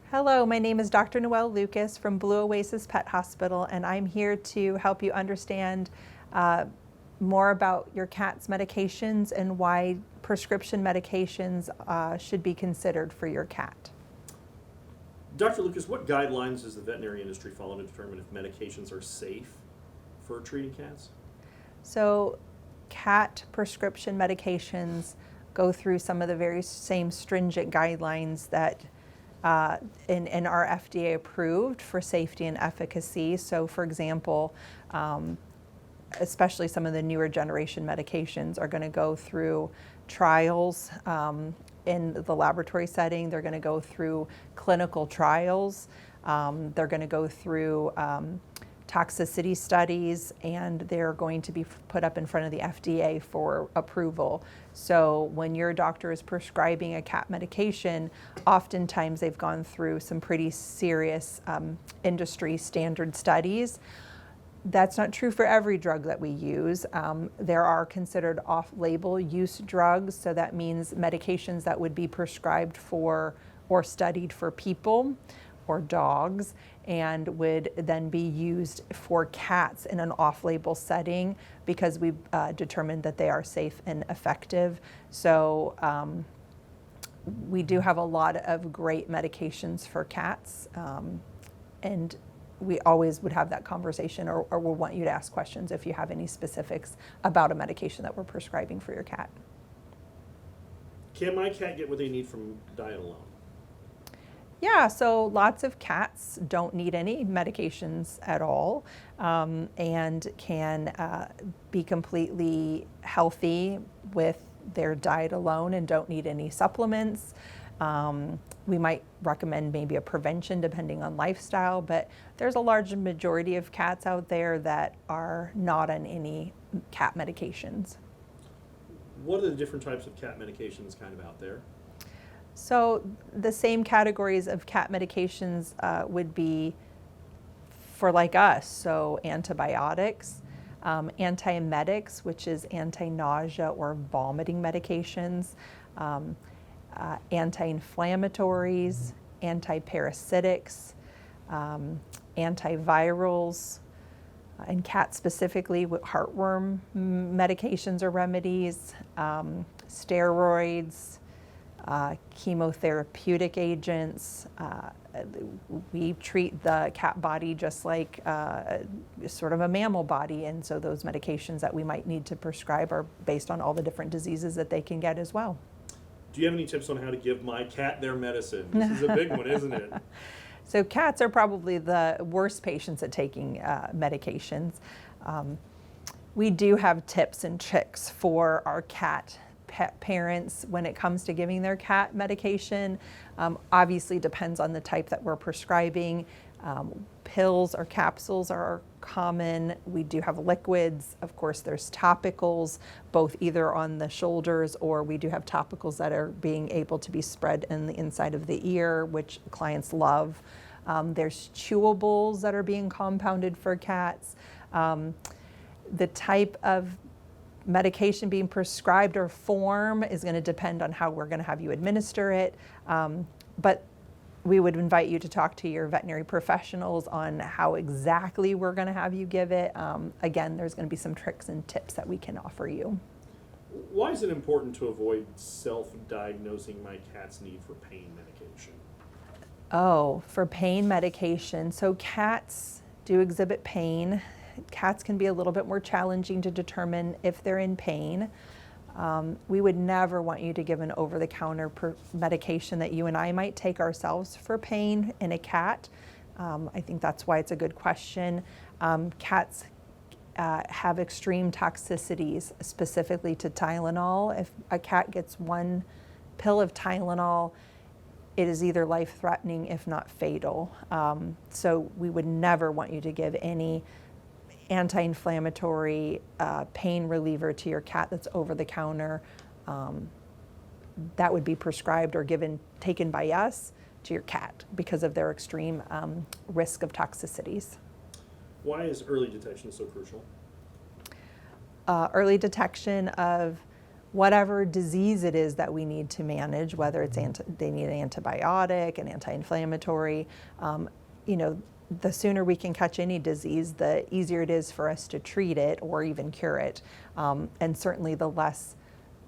Hello, my name is Dr. Noelle Lucas from Blue Oasis Pet Hospital, and I'm here to help you understand more about your cat's medications and why prescription medications should be considered for your cat. Dr. Lucas, what guidelines does the veterinary industry follow to determine if medications are safe for treating cats? So, cat prescription medications go through some of the very same stringent guidelines that and are FDA approved for safety and efficacy. So, for example, especially some of the newer generation medications are going to go through trials in the laboratory setting. They're going to go through clinical trials. They're going to go through toxicity studies, and they're going to be put up in front of the FDA for approval. So when your doctor is prescribing a cat medication, oftentimes they've gone through some pretty serious industry standard studies. That's not true for every drug that we use. There are considered off-label use drugs, so that means medications that would be prescribed for or studied for people or dogs and would then be used for cats in an off-label setting because we've determined that they are safe and effective. So we do have a lot of great medications for cats, and we always would have that conversation or we'll want you to ask questions if you have any specifics about a medication that we're prescribing for your cat. Can my cat get what they need from diet alone? Yeah, so lots of cats don't need any medications at all and can be completely healthy with their diet alone and don't need any supplements. We might recommend maybe a prevention depending on lifestyle, but there's a large majority of cats out there that are not on any cat medications. What are the different types of cat medications kind of out there? So the same categories of cat medications would be for like us, so antibiotics, antiemetics, which is anti-nausea or vomiting medications, anti-inflammatories, antiparasitics, antivirals, and cats specifically with heartworm medications or remedies, steroids, chemotherapeutic agents. We treat the cat body just like sort of a mammal body, and so those medications that we might need to prescribe are based on all the different diseases that they can get as well. Do you have any tips on how to give my cat their medicine? This is a big one, isn't it? So cats are probably the worst patients at taking medications. We do have tips and tricks for our cat pet parents when it comes to giving their cat medication. Obviously depends on the type that we're prescribing. Pills or capsules are common. We do have liquids. Of course, there's topicals, both either on the shoulders or we do have topicals that are being able to be spread in the inside of the ear, which clients love. There's chewables that are being compounded for cats. The type of medication being prescribed or form is going to depend on how we're going to have you administer it. But we would invite you to talk to your veterinary professionals on how exactly we're going to have you give it. Again, there's going to be some tricks and tips that we can offer you. Why is it important to avoid self-diagnosing my cat's need for pain medication? Oh, for pain medication. So cats do exhibit pain. Cats can be a little bit more challenging to determine if they're in pain. We would never want you to give an over-the-counter medication that you and I might take ourselves for pain in a cat. I think that's why it's a good question. Cats have extreme toxicities, specifically to Tylenol. If a cat gets one pill of Tylenol, it is either life-threatening, if not fatal. So we would never want you to give any anti-inflammatory pain reliever to your cat that's over the counter. That would be prescribed or taken by us to your cat because of their extreme risk of toxicities. Why is early detection so crucial? Early detection of whatever disease it is that we need to manage, whether it's they need an antibiotic, an anti-inflammatory, you know, the sooner we can catch any disease, the easier it is for us to treat it or even cure it. And certainly the less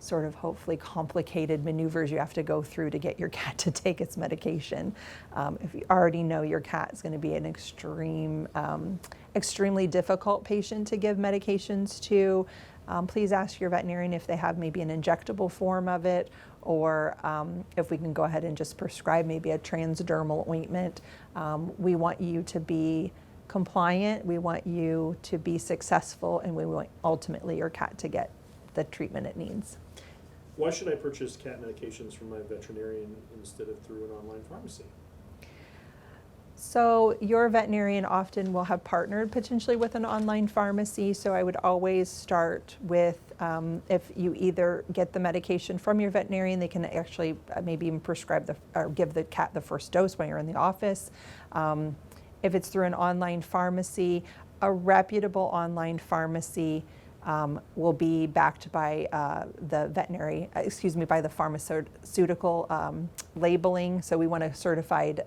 sort of hopefully complicated maneuvers you have to go through to get your cat to take its medication. If you already know your cat is going to be an extremely difficult patient to give medications to, please ask your veterinarian if they have maybe an injectable form of it, or if we can go ahead and just prescribe maybe a transdermal ointment. We want you to be compliant, we want you to be successful, and we want ultimately your cat to get the treatment it needs. Why should I purchase cat medications from my veterinarian instead of through an online pharmacy? So your veterinarian often will have partnered potentially with an online pharmacy, so I would always start with if you either get the medication from your veterinarian, they can actually maybe even prescribe or give the cat the first dose when you're in the office. If it's through an online pharmacy, a reputable online pharmacy will be backed by by the pharmaceutical labeling. So we want a certified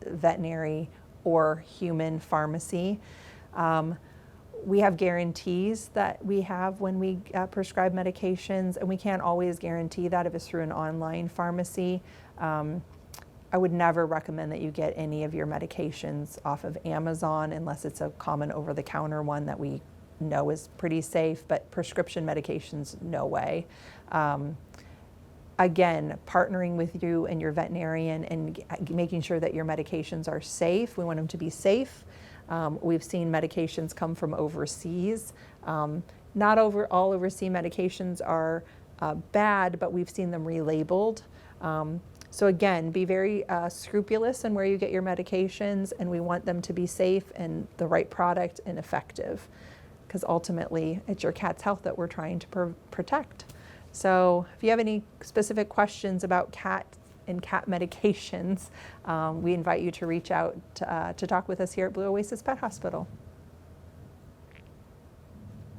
veterinary or human pharmacy. We have guarantees that we have when we prescribe medications, and we can't always guarantee that if it's through an online pharmacy. I would never recommend that you get any of your medications off of Amazon unless it's a common over-the-counter one that we know is pretty safe, but prescription medications, no way. Again, partnering with you and your veterinarian and making sure that your medications are safe. We want them to be safe. We've seen medications come from overseas. Not all overseas medications are bad, but we've seen them relabeled. So again, be very scrupulous in where you get your medications, and we want them to be safe and the right product and effective, because ultimately it's your cat's health that we're trying to protect. So if you have any specific questions about cat and cat medications, we invite you to reach out to talk with us here at Blue Oasis Pet Hospital.